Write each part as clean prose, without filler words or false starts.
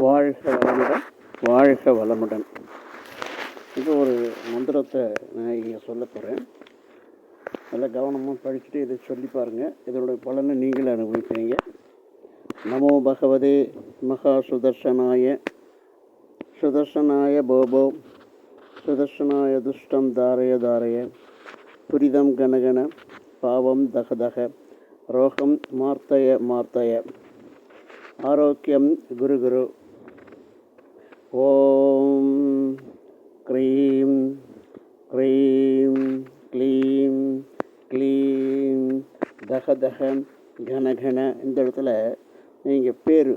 வாழ்க வளமுடன், வாழ்க வளமுடன். இது ஒரு மந்திரத்தை நான் இங்கே சொல்ல போகிறேன். நல்லா கவனமாக படிச்சுட்டு இதை சொல்லி பாருங்கள். இதனுடைய பலனை நீங்களே அனுபவிப்பீங்க. நமோ பகவதே மகா சுதர்சனாய சுதர்சனாய போபோ சுதர்சனாய துஷ்டம் தாரய தாரய துரிதம் கனகன பாவம் தகதக ரோகம் மார்த்தய மார்த்தய ஆரோக்கியம் குரு குரு. ஓம் க்ரீம் க்ரீம் க்ளீம் க்ளீம் தகதக கனகன. இந்த இடத்துல நீங்கள் பேர்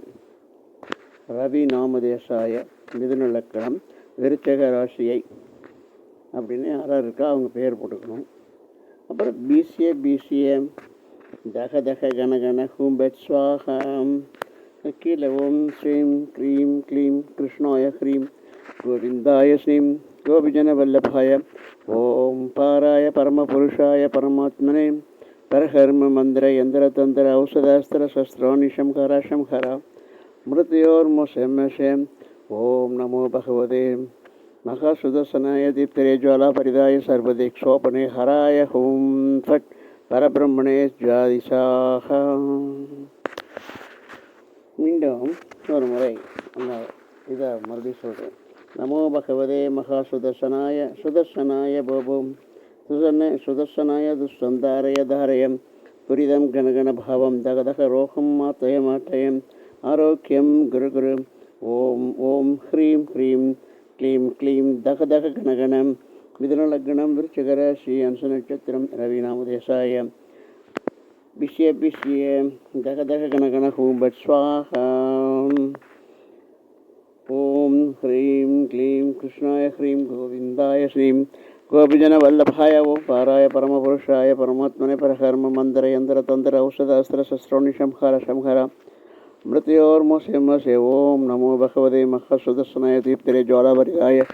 ரவி நாமதேசாய மிதுன லக்கணம் விருச்சக ராசியை அப்படின்னு யாராக இருக்கா அவங்க பேர் போட்டுக்கணும். அப்புறம் பிசிஏ தகதக கனகன ஹூம்பட் ஸ்வாகம். கீழே ஓம் ஸ்ரீம் க்ரீம் க்ளீம் கிருஷ்ணாய ஹ்ரீம் கோவிந்தாய ஸ்ரீம் கோபிஜன வல்லபாய ஓம் பாராய பரமபுருஷாய பரமாத்மனே பரஹர்ம மந்திர யந்திர தந்திர ஔஷதாஸ்திர சஸ்திராணி சம்ஹர சம்ஹர மிருத்யோர்மோஷம். ஓம் நமோ பகவதே மகா சுதர்சனாய தீப்தரே ஜுவாலா பரிதாய சர்வதேக்ஷோபனே ஹராய ஹூம் ஃபட் பரபிரம்மணே ஜாதிசாக. மீண்டும் ஒரு முறை அந்த இதை மறுபடியும் சொல்கிறேன். நமோ பகவதே மகா சுதர்சனாய போபோம் சுதர்சனாய துஷ்டந்தாரய தாரயம் துரிதம் கனகன பாவம் தகதக ரோகம் மாத்தய மாட்டயம் ஆரோக்கியம் குரு குரு. ஓம் ஓம் ஹ்ரீம் ஹ்ரீம் க்ளீம் க்ளீம் தகதக கனகனம் மிதுன லக்னம் விருச்சிக ராசி அம்ச நட்சத்திரம் ரவி நாமதேசாய பிஷ்ய தகதக கனகன ஹூம்பட் ஸ்வாகம். ஓம் ஹ்ரீம் க்ளீம் கிருஷ்ணாய ஹ்ரீம் கோவிந்தாய ஸ்ரீம் கோபிஜன வல்லபாய ஓம் பாராய பரமபுருஷாய பரமாத்மனே பரஹர்ம மந்திர யந்திர தந்திர ஔஷதாஸ்திர சஸ்திராணி சம்ஹர சம்ஹர மிருத்யோர்மோஷே. ஓம் நமோ பகவதே மகா சுதர்சனாய தீப்தரே ஜுவாலாபரிதாய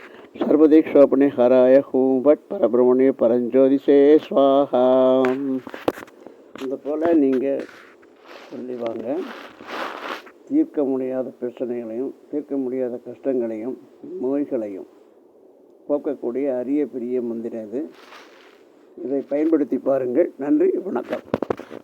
சர்வதீக்ஷோபனே ஹராய ஹூம் பட் பரபிரமணே பரஞ்சோதிஷே ஸ்வாஹாம். இந்த போல் நீங்கள் சொல்லிவாங்க. தீர்க்க முடியாத பிரச்சனைகளையும் தீர்க்க முடியாத கஷ்டங்களையும் நோய்களையும் போக்கக்கூடிய அரிய பெரிய மந்திரம் இது. இதை பயன்படுத்தி பாருங்கள். நன்றி, வணக்கம்.